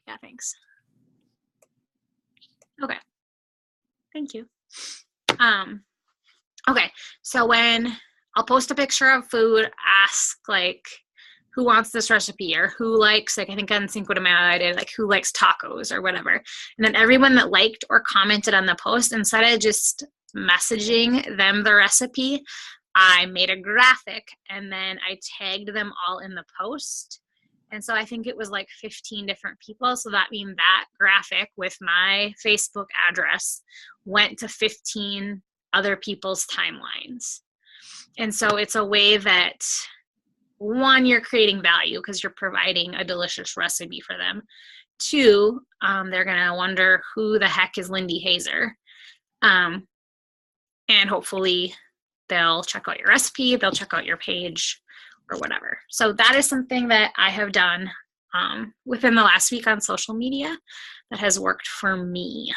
Yeah, thanks. Okay. Thank you. Okay, so when I'll post a picture of food, ask like who wants this recipe or who likes, like I think on Cinco de Mayo I did like who likes tacos or whatever. And then everyone that liked or commented on the post, instead of just messaging them the recipe, I made a graphic and then I tagged them all in the post. And so I think it was like 15 different people. So that means that graphic with my Facebook address went to 15 other people's timelines. And so it's a way that, one, you're creating value because you're providing a delicious recipe for them. Two, they're going to wonder who the heck is Lindy Hazer. And hopefully they'll check out your recipe, they'll check out your page or whatever. So that is something that I have done within the last week on social media that has worked for me.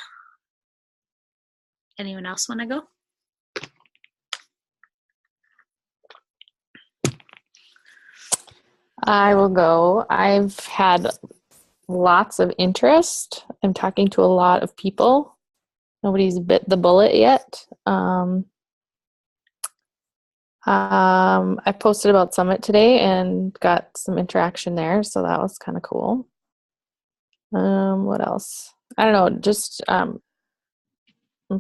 Anyone else want to go? I will go. I've had lots of interest. I'm talking to a lot of people. Nobody's bit the bullet yet. I posted about Summit today and got some interaction there, so that was kind of cool. What else? I don't know, just I'm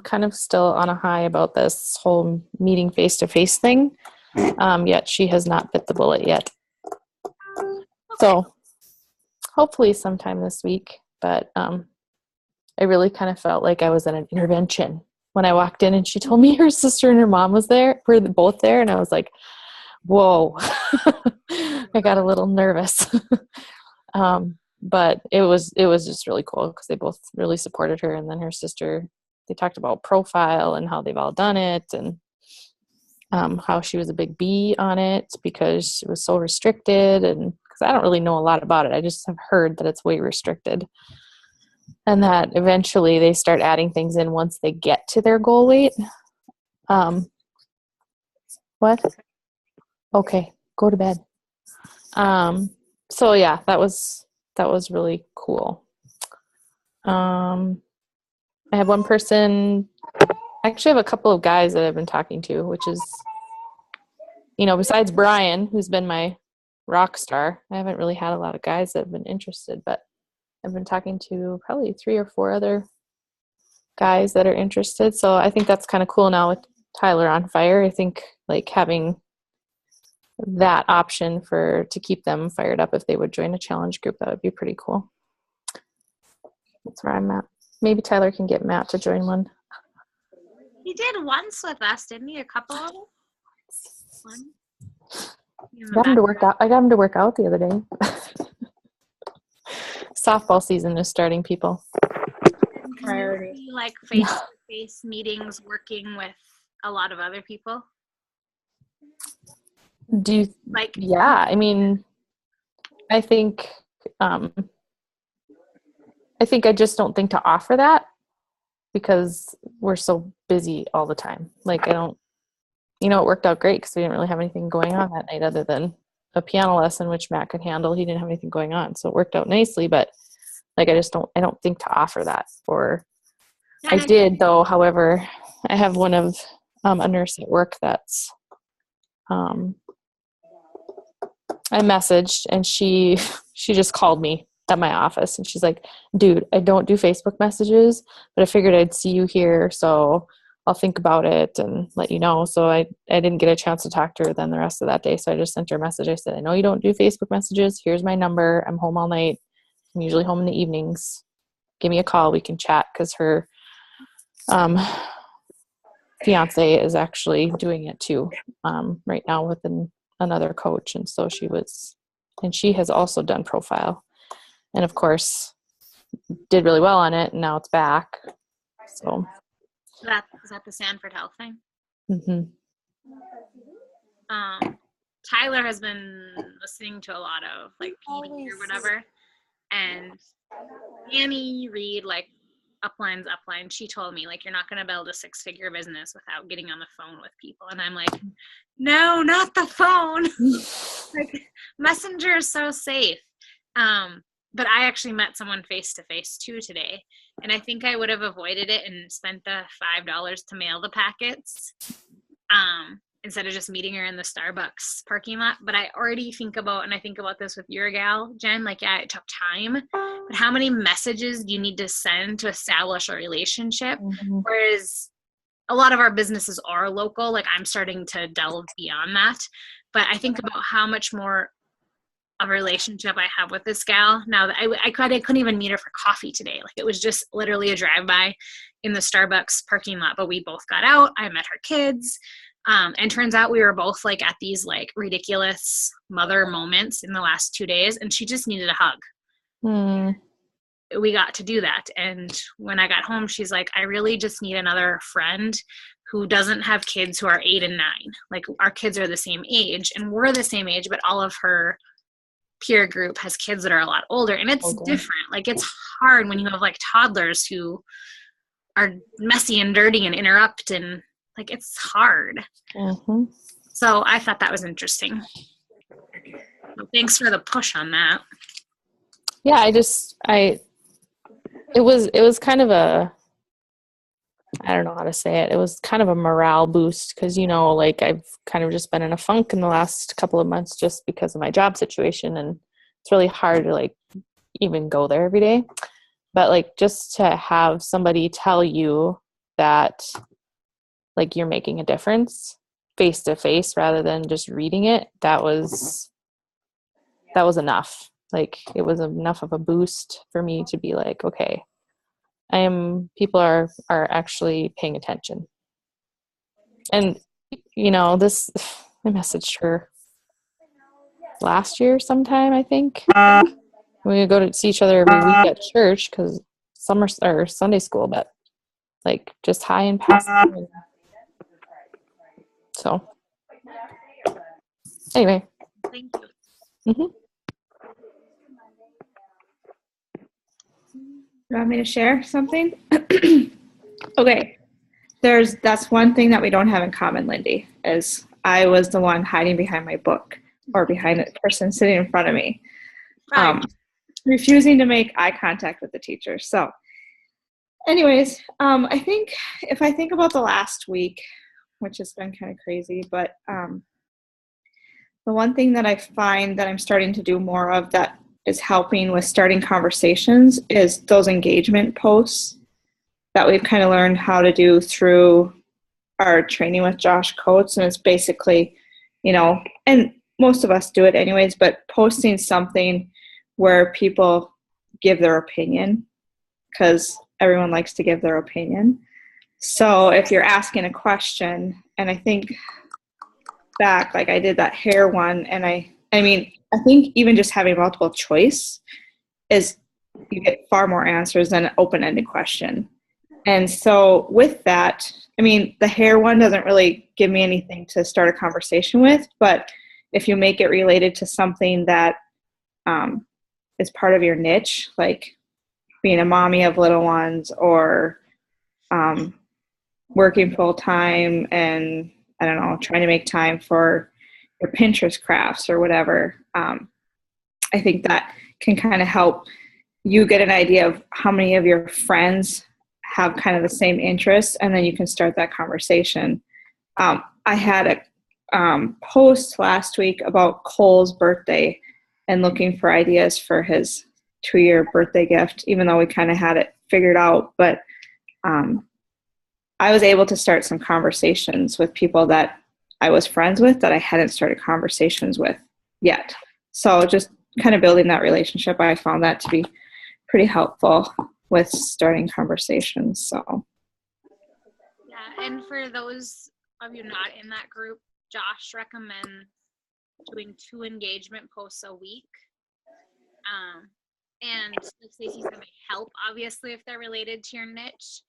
kind of still on a high about this whole meeting face-to-face thing, yet she has not bit the bullet yet. So hopefully sometime this week, but I really kind of felt like I was at an intervention when I walked in and she told me her sister and her mom was there, were both there, and I was like, whoa. I got a little nervous. But it was just really cool because they both really supported her, and then her sister, they talked about profile and how they've all done it, and how she was a big B on it because it was so restricted, and because I don't really know a lot about it. I just have heard that it's way restricted, and that eventually they start adding things in once they get to their goal weight. What? Okay, go to bed. So yeah, that was really cool. I have one person, I actually have a couple of guys that I've been talking to, which is, besides Brian, who's been my rock star, I haven't really had a lot of guys that have been interested, but I've been talking to probably 3 or 4 other guys that are interested. So I think that's kind of cool now with Tyler on fire. I think like having that option to keep them fired up if they would join a challenge group, that would be pretty cool. That's where I'm at. Maybe Tyler can get Matt to join one. He did once with us, didn't he? A couple of them? One? I got him to work out the other day. Softball season is starting, people. Priority. Like face-to-face meetings working with a lot of other people? Do you like? Yeah, I mean, I think I just don't think to offer that because we're so busy all the time. Like I don't, it worked out great because we didn't really have anything going on that night other than a piano lesson, which Matt could handle. He didn't have anything going on, so it worked out nicely. But like, I don't think to offer that. Or I did though. However, I have one of a nurse at work that's I messaged and she just called me at my office and she's like, dude, I don't do Facebook messages, but I figured I'd see you here, so I'll think about it and let you know. So I didn't get a chance to talk to her then the rest of that day, so I just sent her a message. I said, I know you don't do Facebook messages. Here's my number. I'm home all night. I'm usually home in the evenings. Give me a call. We can chat, because her fiance is actually doing it too right now with another coach, and so she has also done profile, and of course did really well on it, and now it's back. So is that the Sanford Health thing? Mm-hmm. Tyler has been listening to a lot of like PD or whatever, and Annie Reed, like Upline, she told me, like, you're not going to build a 6-figure business without getting on the phone with people. And I'm like, no, not the phone. Like, Messenger is so safe. but I actually met someone face to face too today, and I think I would have avoided it and spent the $5 to mail the packets, instead of just meeting her in the Starbucks parking lot. But I already think about, and I think about this with your gal, Jen, like, yeah, it took time, but how many messages do you need to send to establish a relationship? Mhm. Whereas a lot of our businesses are local. Like, I'm starting to delve beyond that, but I think about how much more of a relationship I have with this gal now that I couldn't even meet her for coffee today. Like, it was just literally a drive-by in the Starbucks parking lot, but we both got out. I met her kids. And turns out we were both like at these like ridiculous mother moments in the last 2 days, and she just needed a hug. Hmm. We got to do that. And when I got home, she's like, I really just need another friend who doesn't have kids who are 8 and 9. Like, our kids are the same age and we're the same age, but all of her peer group has kids that are a lot older, and it's Okay. different. Like, it's hard when you have like toddlers who are messy and dirty and interrupt, and like, it's hard. Mm-hmm. So I thought that was interesting. So thanks for the push on that. Yeah, it was kind of a, I don't know how to say it. It was kind of a morale boost because, like, I've kind of just been in a funk in the last couple of months just because of my job situation, and it's really hard to like even go there every day. But like, just to have somebody tell you that like you're making a difference face to face rather than just reading it, that was enough. Like, it was enough of a boost for me to be like, okay, people are actually paying attention. And this, I messaged her last year sometime, I think. We would go to see each other every week at church because summer or Sunday school, but like, just hi and pass. So anyway. Thank you. Mm-hmm. You want me to share something? Okay. That's one thing that we don't have in common, Lindy, is I was the one hiding behind my book or behind the person sitting in front of me, refusing to make eye contact with the teacher. So anyways, I think if I think about the last week, which has been kind of crazy, but the one thing that I find that I'm starting to do more of that is helping with starting conversations is those engagement posts that we've kind of learned how to do through our training with Josh Coates. And it's basically, and most of us do it anyways, but posting something where people give their opinion, because everyone likes to give their opinion. So if you're asking a question, and I think back, like I did that hair one, and I think even just having multiple choice is, you get far more answers than an open-ended question. And so with that, the hair one doesn't really give me anything to start a conversation with, but if you make it related to something that is part of your niche, like being a mommy of little ones, or working full-time and, I don't know, trying to make time for your Pinterest crafts or whatever, I think that can kind of help you get an idea of how many of your friends have kind of the same interests, and then you can start that conversation. I had a post last week about Cole's birthday and looking for ideas for his 2-year birthday gift, even though we kind of had it figured out. But I was able to start some conversations with people that I was friends with that I hadn't started conversations with yet. So just kind of building that relationship, I found that to be pretty helpful with starting conversations. So yeah, and for those of you not in that group, Josh recommends doing 2 engagement posts a week. And like Stacey said, they help obviously if they're related to your niche,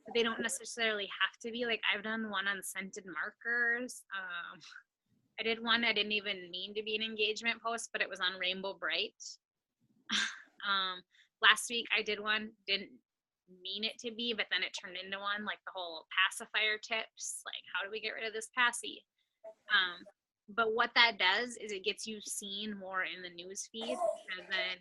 but they don't necessarily have to be. Like, I've done one on scented markers. I did one I didn't even mean to be an engagement post, but it was on Rainbow Bright. Last week I did one, didn't mean it to be, but then it turned into one, like the whole pacifier tips, like how do we get rid of this passy. But what that does is it gets you seen more in the news feed, and then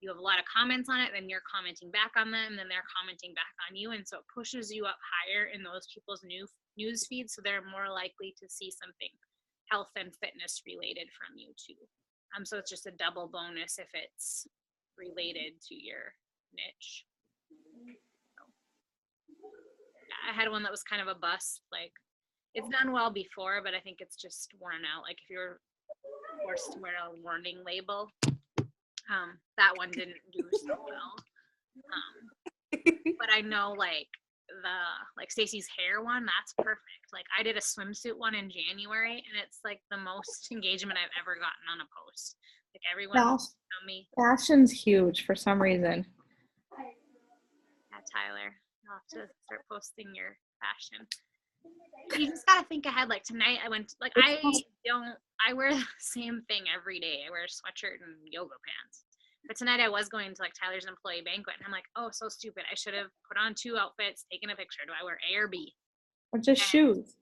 you have a lot of comments on it, then you're commenting back on them, and then they're commenting back on you. And so it pushes you up higher in those people's news feeds. So they're more likely to see something health and fitness related from you too. So it's just a double bonus if it's related to your niche. So, yeah, I had one that was kind of a bust. Like, it's done well before, but I think it's just worn out. Like, if you're forced to wear a warning label, that one didn't do so well. But I know, like, Stacy's hair one, that's perfect. Like, I did a swimsuit one in January, and it's like the most engagement I've ever gotten on a post. Like, everyone knows me. Fashion's huge for some reason. Yeah, Tyler, you'll have to start posting your fashion. You just gotta think ahead. Like, tonight I went, like, I wear the same thing every day. I wear a sweatshirt and yoga pants. But tonight I was going to, like, Tyler's employee banquet, and I'm like, oh, so stupid. I should have put on 2 outfits, taken a picture. Do I wear A or B? Or just shoes.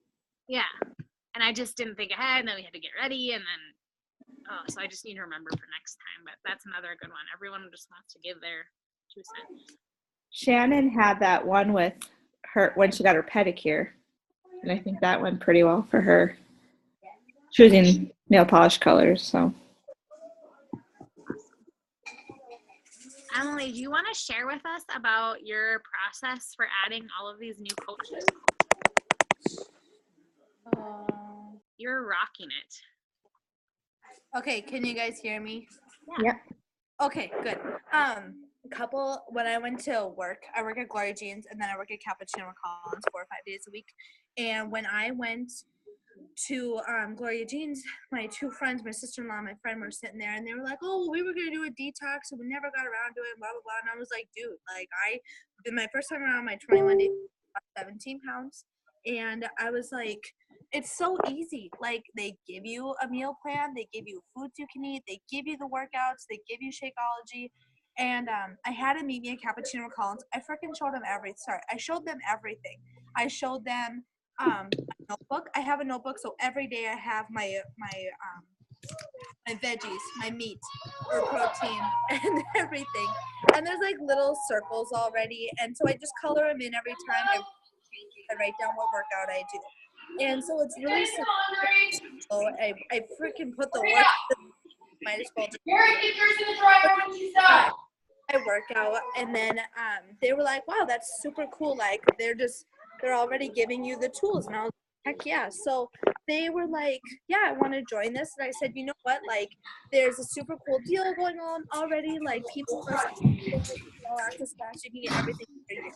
Yeah. And I just didn't think ahead, and then we had to get ready, and then, so I just need to remember for next time. But that's another good one. Everyone just wants to give their 2 cents. Shannon had that one with her when she got her pedicure. And I think that went pretty well for her. Choosing nail polish colors, so. Emily, do you want to share with us about your process for adding all of these new coaches? You're rocking it. Okay, can you guys hear me? Yeah. Okay, good. When I went to work, I work at Gloria Jeans, and then I work at Cappuccino Collins 4 or 5 days a week. And when I went to Gloria Jeans, my 2 friends, my sister-in-law and my friend, were sitting there, and they were like, oh, well, we were going to do a detox, and we never got around to it, blah, blah, blah. And I was like, dude, like, my first time around my 21 days, I lost 17 pounds. And I was like, it's so easy. Like, they give you a meal plan, they give you foods you can eat, they give you the workouts, they give you Shakeology. And I had a meet me at Cappuccino Collins. I freaking showed them everything. I showed them everything. I showed them a notebook. I have a notebook, so every day I have my veggies, my meat, or protein, and everything. And there's like little circles already, and so I just color them in every time I write down what workout I do. And so it's really simple. So I freaking put the work. Might as well just I work out, and then they were like, wow, that's super cool. Like, they're already giving you the tools. And I was like, heck yeah. So they were like, yeah, I want to join this. And I said, you know what, like, there's a super cool deal going on already. Like, people are access pass, you can get everything for you.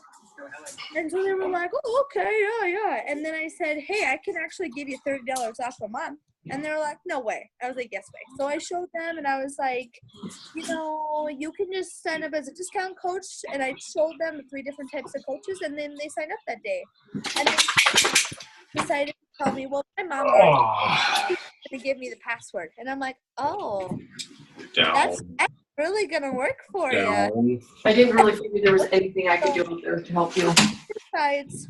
And so they were like, oh, okay, yeah. And then I said, hey, I can actually give you $30 off a month. And they were like, no way. I was like, yes way. So I showed them, and I was like, you know, you can just sign up as a discount coach. And I showed them the 3 different types of coaches, and then they signed up that day. And they decided to tell me, well, my mom already to give me the password. And I'm like, oh, that's really going to work for you. I didn't really figure there was anything I could do out there to help you. Besides,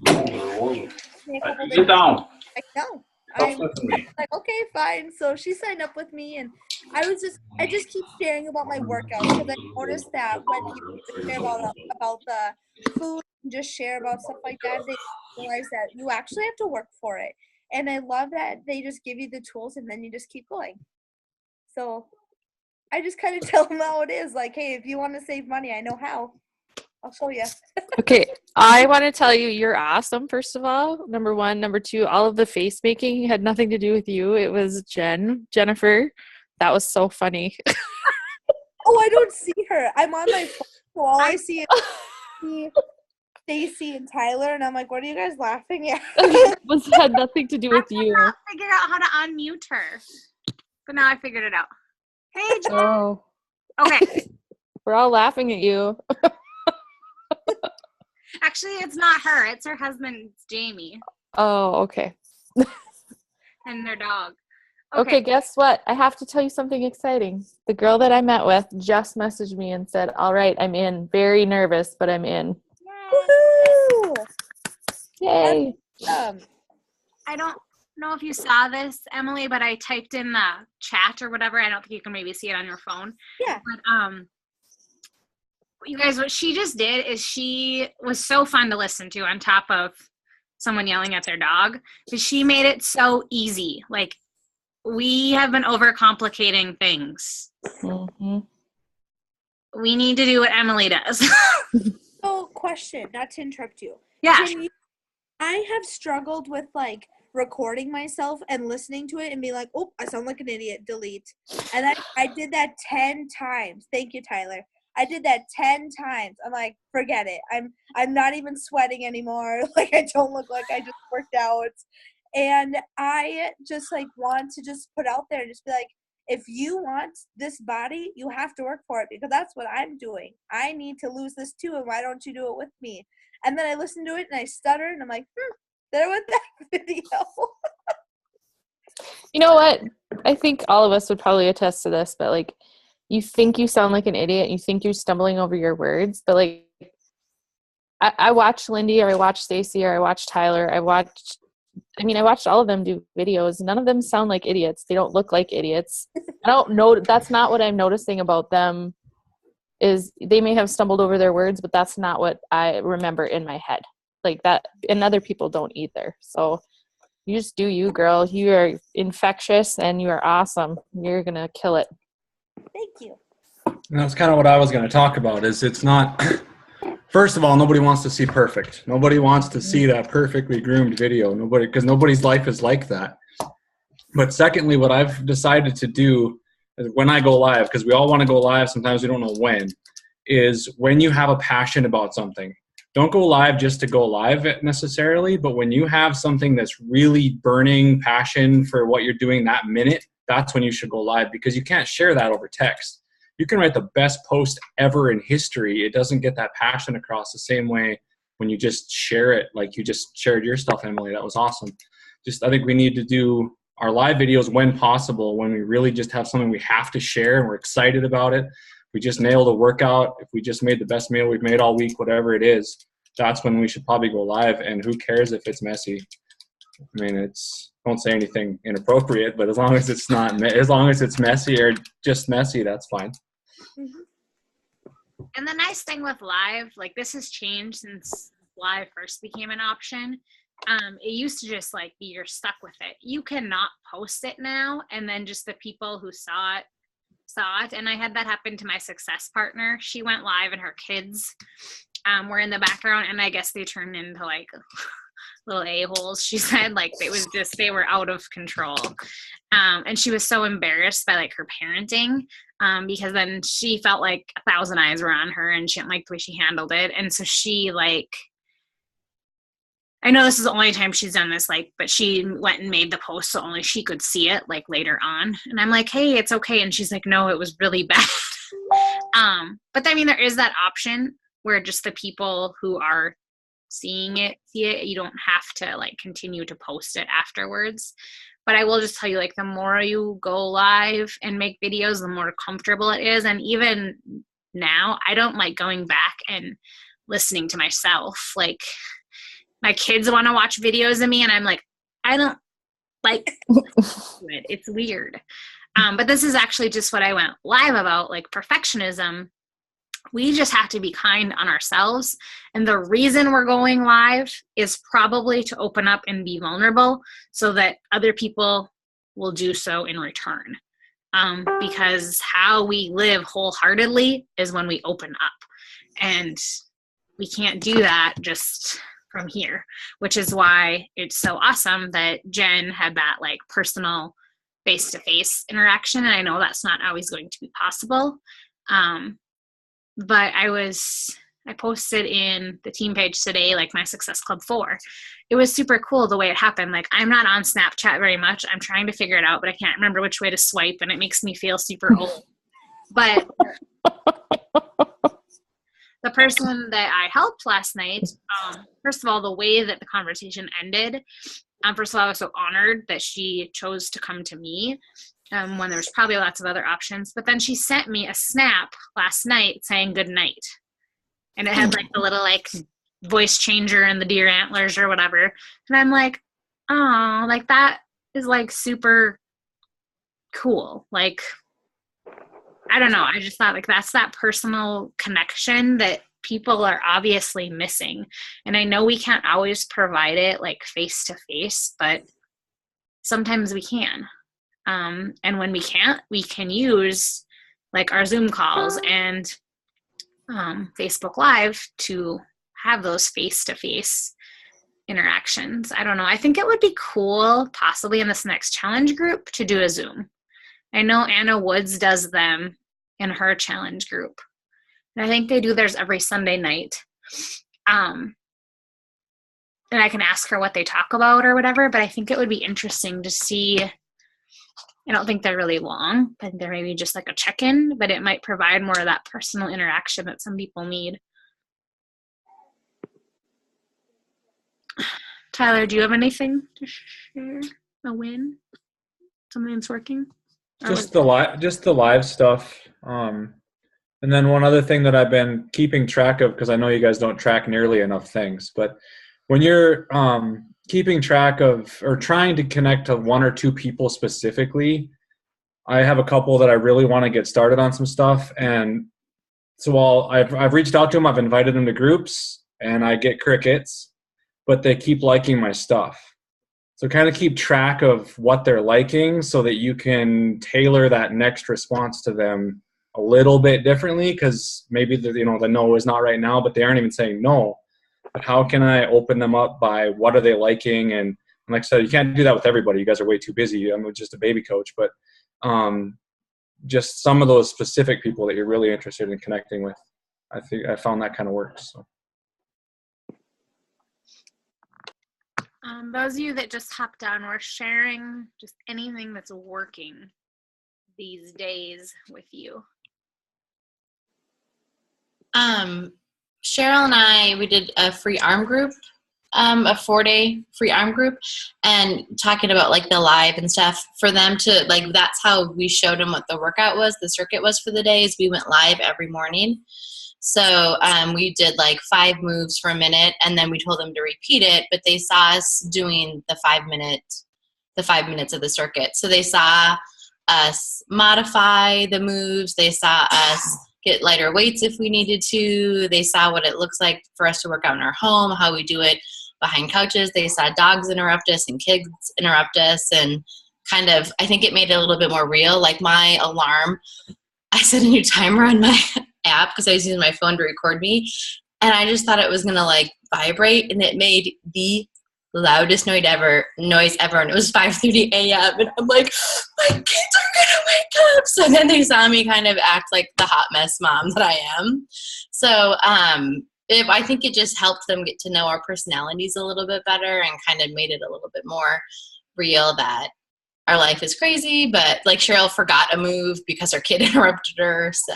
Sit down. I know. Don't listen to me. Like, okay, fine. So she signed up with me, and I just keep sharing about my workouts, because I noticed that when people share about the food and just share about stuff like that, they realize that you actually have to work for it. And I love that they just give you the tools, and then you just keep going. So I just kind of tell them how it is. Like, hey, if you want to save money, I know how. I'll show you. Okay, I want to tell you, you're awesome, first of all, number 1. Number 2, all of the face making had nothing to do with you. It was Jennifer. That was so funny. Oh, I don't see her. I'm on my phone, so all I see is Stacy and Tyler, and I'm like, what are you guys laughing at? It had nothing to do with you. I figured out how to unmute her. But now I figured it out. Hey, Jen. Oh. Okay. We're all laughing at you. Actually, it's not her. It's her husband, it's Jamie. Oh, okay. And their dog. Okay, guess what? I have to tell you something exciting. The girl that I met with just messaged me and said, all right, I'm in. Very nervous, but I'm in. Woohoo! Yay. I don't know if you saw this, Emily, but I typed in the chat or whatever. I don't think you can maybe see it on your phone. Yeah. But You guys, what she just did is she was so fun to listen to on top of someone yelling at their dog, because she made it so easy. Like, we have been overcomplicating things. Mm-hmm. We need to do what Emily does. So, question, not to interrupt you. Yeah. I have struggled with like recording myself and listening to it and being like, oh, I sound like an idiot, delete. And I did that 10 times. Thank you, Tyler. I did that 10 times. I'm like, forget it. I'm not even sweating anymore. Like, I don't look like I just worked out. And I just like want to just put out there and just be like, if you want this body, you have to work for it, because that's what I'm doing. I need to lose this too, and why don't you do it with me? And then I listen to it and I stutter and I'm like, there went that video. You know what? I think all of us would probably attest to this, but like, you think you sound like an idiot, you think you're stumbling over your words, but like, I watch Lindy, or I watch Stacy, or I watch Tyler, I watched all of them do videos. None of them sound like idiots. They don't look like idiots. I don't know. That's not what I'm noticing about them, is they may have stumbled over their words, but that's not what I remember in my head. Like that, and other people don't either. So you just do you, girl. You are infectious and you are awesome. You're going to kill it. Thank you. And that's kind of what I was going to talk about, is it's not, first of all, nobody wants to see perfect. Nobody wants to see that perfectly groomed video. Nobody, because nobody's life is like that. But secondly, what I've decided to do is when I go live, because we all want to go live, sometimes we don't know when, is when you have a passion about something. Don't go live just to go live necessarily, but when you have something that's really burning passion for what you're doing that minute, that's when you should go live, because you can't share that over text. You can write the best post ever in history. It doesn't get that passion across the same way when you just share it, like you just shared your stuff, Emily. That was awesome. I think we need to do our live videos when possible, when we really just have something we have to share and we're excited about it. We just nailed a workout. If we just made the best meal we've made all week, whatever it is, that's when we should probably go live. And who cares if it's messy? I mean, don't say anything inappropriate, but as long as it's messy or just messy, that's fine. And the nice thing with live, like, this has changed since live first became an option. It used to just like be you're stuck with it. You cannot post it now, and then just the people who saw it. And I had that happen to my success partner. She went live and her kids were in the background, and I guess they turned into like little a-holes. She said, like, they were out of control. And she was so embarrassed by like her parenting, because then she felt like 1,000 eyes were on her and she didn't like the way she handled it. And so she, like, I know this is the only time she's done this, like, but she went and made the post so only she could see it, like, later on. And I'm like, hey, it's okay. And she's like, no, it was really bad. But I mean, there is that option where just the people who are seeing it see it. You don't have to like continue to post it afterwards. But I will just tell you, like, the more you go live and make videos, the more comfortable it is. And even now, I don't like going back and listening to myself. Like, my kids want to watch videos of me, and I'm like, I don't like it. It's weird. But this is actually just what I went live about, like perfectionism. We just have to be kind on ourselves. And the reason we're going live is probably to open up and be vulnerable so that other people will do so in return. Because how we live wholeheartedly is when we open up. And we can't do that just from here, which is why it's so awesome that Jen had that like personal face-to-face interaction. And I know that's not always going to be possible. But I posted in the team page today, like my Success Club 4. It was super cool the way it happened. Like, I'm not on Snapchat very much. I'm trying to figure it out, but I can't remember which way to swipe, and it makes me feel super old. But the person that I helped last night, first of all, the way that the conversation ended, first of all, I was so honored that she chose to come to me when there was probably lots of other options. But then she sent me a snap last night saying good night. And it had like the little like voice changer and the deer antlers or whatever. And I'm like, oh, like that is like super cool. Like, I don't know. I just thought like that's that personal connection that people are obviously missing. And I know we can't always provide it like face to face, but sometimes we can. And when we can't, we can use like our Zoom calls and Facebook Live to have those face to face interactions. I don't know. I think it would be cool, possibly in this next challenge group, to do a Zoom. I know Anna Woods does them in her challenge group. And I think they do theirs every Sunday night. And I can ask her what they talk about or whatever, but I think it would be interesting to see. I don't think they're really long. I think they're maybe just like a check-in, but it might provide more of that personal interaction that some people need. Tyler, do you have anything to share? A win? Something that's working? Just the live stuff. And then one other thing that I've been keeping track of, because I know you guys don't track nearly enough things, but when you're keeping track of or trying to connect to one or two people specifically, I have a couple that I really want to get started on some stuff. And so I've reached out to them, I've invited them to groups, and I get crickets, but they keep liking my stuff. So kind of keep track of what they're liking so that you can tailor that next response to them a little bit differently, because maybe the no is not right now, but they aren't even saying no. But how can I open them up by what are they liking? And like I said, you can't do that with everybody. You guys are way too busy. I'm just a baby coach, but just some of those specific people that you're really interested in connecting with. I think I found that kind of works. So. Those of you that just hopped on, we're sharing just anything that's working these days with you. Cheryl and I, we did a free arm group, a 4-day free arm group, and talking about like the live and stuff for them to like, that's how we showed them what the workout was, the circuit was for the day, is we went live every morning. So we did like 5 moves for a minute, and then we told them to repeat it, but they saw us doing the 5 minutes of the circuit. So they saw us modify the moves. They saw us get lighter weights if we needed to. They saw what it looks like for us to work out in our home, how we do it behind couches. They saw dogs interrupt us and kids interrupt us, and kind of, I think it made it a little bit more real. Like my alarm, I set a new timer on my app because I was using my phone to record me, and I just thought it was gonna like vibrate, and it made the loudest noise ever, and it was 5:30 a.m. and I'm like, my kids are gonna wake up. So then they saw me kind of act like the hot mess mom that I am. So I think it just helped them get to know our personalities a little bit better, and kind of made it a little bit more real that our life is crazy, but like Cheryl forgot a move because her kid interrupted her. So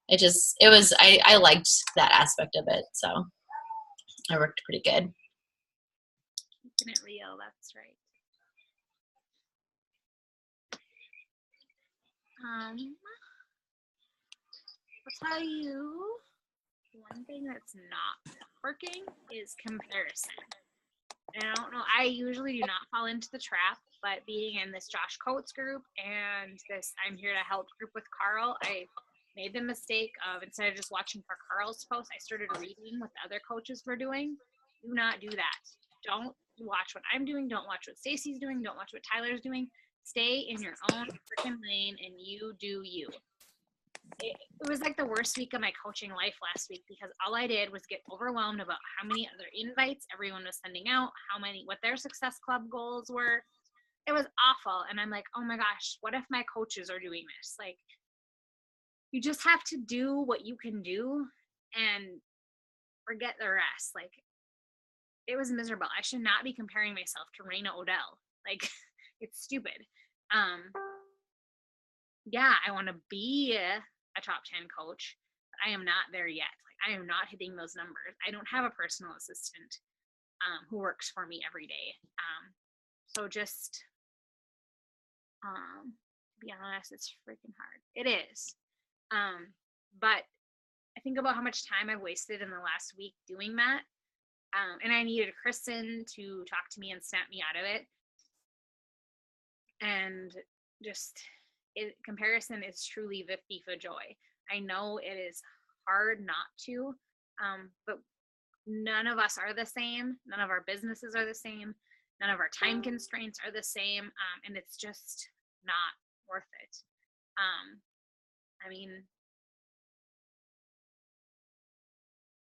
I liked that aspect of it. So it worked pretty good. Keeping it real, that's right. I'll tell you, one thing that's not working is comparison. And I don't know, I usually do not fall into the trap, but being in this Josh Coates group and this I'm Here to Help group with Carl, I made the mistake of, instead of just watching for Carl's post, I started reading what the other coaches were doing. Do not do that. Don't watch what I'm doing. Don't watch what Stacy's doing. Don't watch what Tyler's doing. Stay in your own freaking lane and you do you. It was like the worst week of my coaching life last week, because all I did was get overwhelmed about how many other invites everyone was sending out, what their Success Club goals were. It was awful. And I'm like, oh my gosh, what if my coaches are doing this? Like, you just have to do what you can do and forget the rest. Like, it was miserable. I should not be comparing myself to Raina Odell. Like, it's stupid. Yeah, I want to be a top 10 coach, but I am not there yet. Like, I am not hitting those numbers. I don't have a personal assistant who works for me every day. So just, to be honest, it's freaking hard. It is. But I think about how much time I've wasted in the last week doing that. And I needed Kristen to talk to me and snap me out of it. And just, comparison is truly the thief of joy. I know it is hard not to, but none of us are the same. None of our businesses are the same. None of our time constraints are the same. And it's just not worth it. I mean,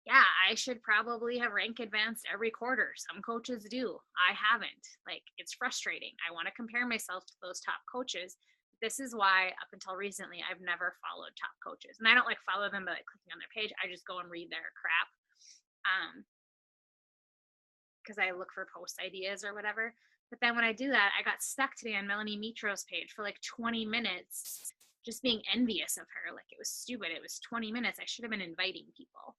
yeah, I should probably have rank advanced every quarter. Some coaches do. I haven't. Like, it's frustrating. I want to compare myself to those top coaches. This is why, up until recently, I've never followed top coaches. And I don't like follow them by like clicking on their page. I just go and read their crap. Because I look for post ideas or whatever. But then when I do that, I got stuck today on Melanie Mitro's page for like 20 minutes, just being envious of her. Like, it was stupid. It was 20 minutes. I should have been inviting people.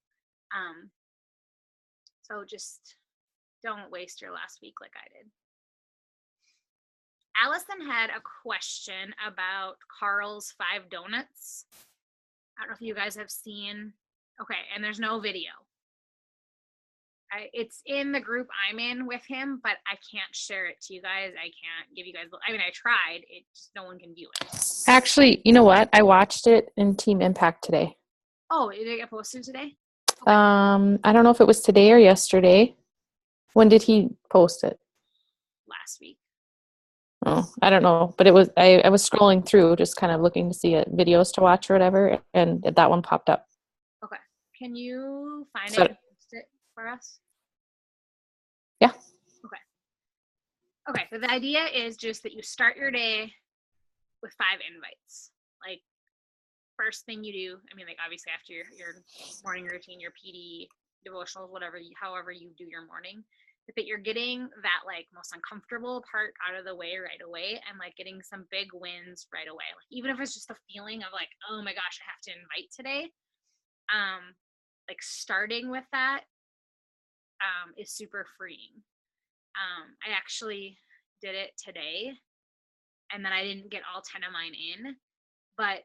So just don't waste your last week like I did. Allison had a question about Carl's 5 donuts. I don't know if you guys have seen. Okay, and there's no video. It's in the group I'm in with him, but I can't share it to you guys. I can't give you guys. I mean, I tried. It just, no one can view it. Actually, you know what? I watched it in Team Impact today. Oh, did it get posted today? Okay. I don't know if it was today or yesterday. When did he post it? Last week. Oh, I don't know, but it was. I was scrolling through, just kind of looking to see videos to watch or whatever, and that one popped up. Okay, can you find So, it and post it for us? Yeah. Okay, so the idea is just that you start your day with 5 invites. Like, first thing you do, I mean, like, obviously after your morning routine, your PD, devotionals, whatever, however you do your morning, but that you're getting that, like, most uncomfortable part out of the way right away, and, like, getting some big wins right away. Like, even if it's just a feeling of, like, oh my gosh, I have to invite today, like, starting with that is super freeing. I actually did it today, and then I didn't get all 10 of mine in, but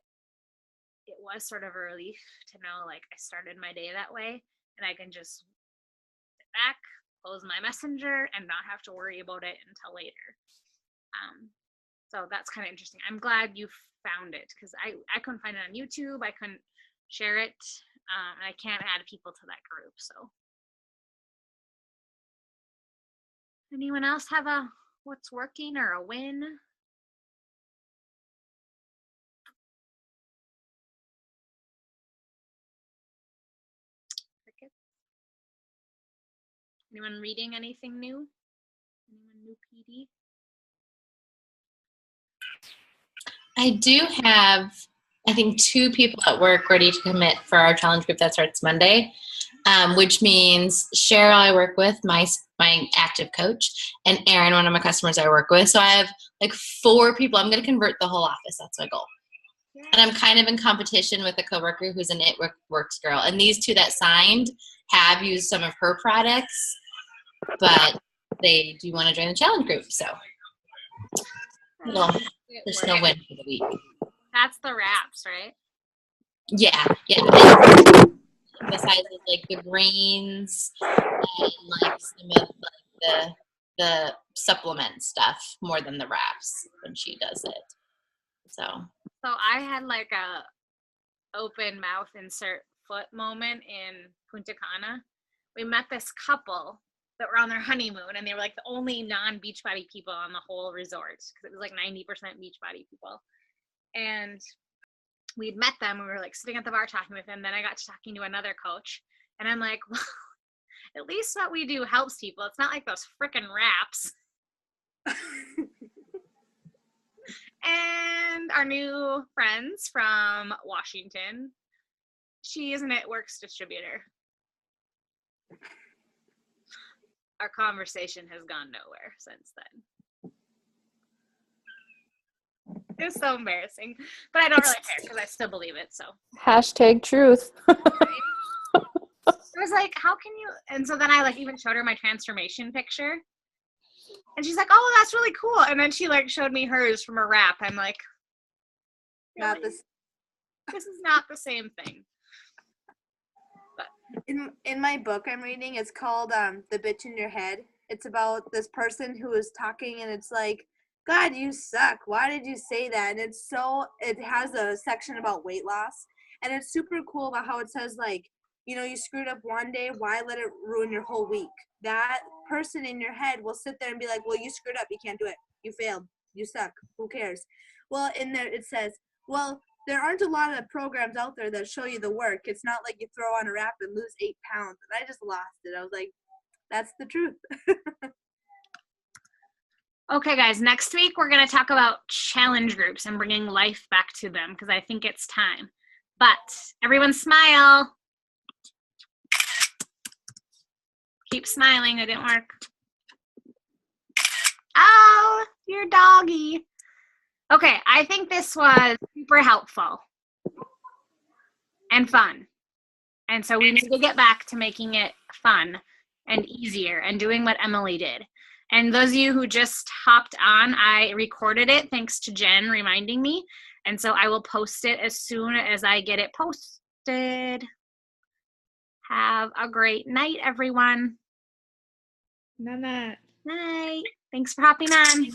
it was sort of a relief to know, like, I started my day that way, and I can just sit back, close my messenger, and not have to worry about it until later. So that's kind of interesting. I'm glad you found it, because I couldn't find it on YouTube. I couldn't share it, and I can't add people to that group. So anyone else have a what's working or a win? Anyone reading anything new? Anyone new PD? I do have, I think, 2 people at work ready to commit for our challenge group that starts Monday, which means Cheryl, I work with, my active coach, and Erin, one of my customers I work with. So I have like 4 people. I'm going to convert the whole office. That's my goal. Yeah. And I'm kind of in competition with a coworker who's an It Works girl. And these 2 that signed have used some of her products, but they do want to join the challenge group. So there's no win for the week. That's the wraps, right? Yeah. Besides like the grains and like some of like the supplement stuff more than the wraps when she does it. So I had like a open mouth insert foot moment in Punta Cana. We met this couple that were on their honeymoon, and they were like the only non-Beachbody people on the whole resort, because it was like 90% Beachbody people. And we'd met them, and we were like sitting at the bar talking with them. Then I got to talking to another coach, and I'm like, well, at least what we do helps people. It's not like those frickin' wraps. And our new friends from Washington, she is an It Works distributor. Our conversation has gone nowhere since then. It was so embarrassing, but I don't really care because I still believe it. So #truth. I was like, how can you? And so then I like even showed her my transformation picture, and she's like, oh, that's really cool. And then she like showed me hers from a wrap. I'm like, really? Not this. This is not the same thing. In my book I'm reading, it's called The Bitch in Your Head. It's about this person who is talking, and it's like God, you suck. Why did you say that? And it has a section about weight loss, and it's super cool about how it says, like, you know, you screwed up one day, why let it ruin your whole week? That person in your head will sit there and be like, well, you screwed up, you can't do it, you failed, you suck, who cares? Well, in there it says, well, there aren't a lot of programs out there that show you the work. It's not like you throw on a wrap and lose 8 pounds. And I just lost it. I was like, that's the truth. Okay, guys, next week we're going to talk about challenge groups and bringing life back to them because I think it's time. But everyone smile. Keep smiling. It didn't work. Oh, your doggy. Okay, I think this was super helpful and fun. And so we need to get back to making it fun and easier and doing what Emily did. And those of you who just hopped on, I recorded it thanks to Jen reminding me. And so I will post it as soon as I get it posted. Have a great night, everyone. Night. Night. Thanks for hopping on.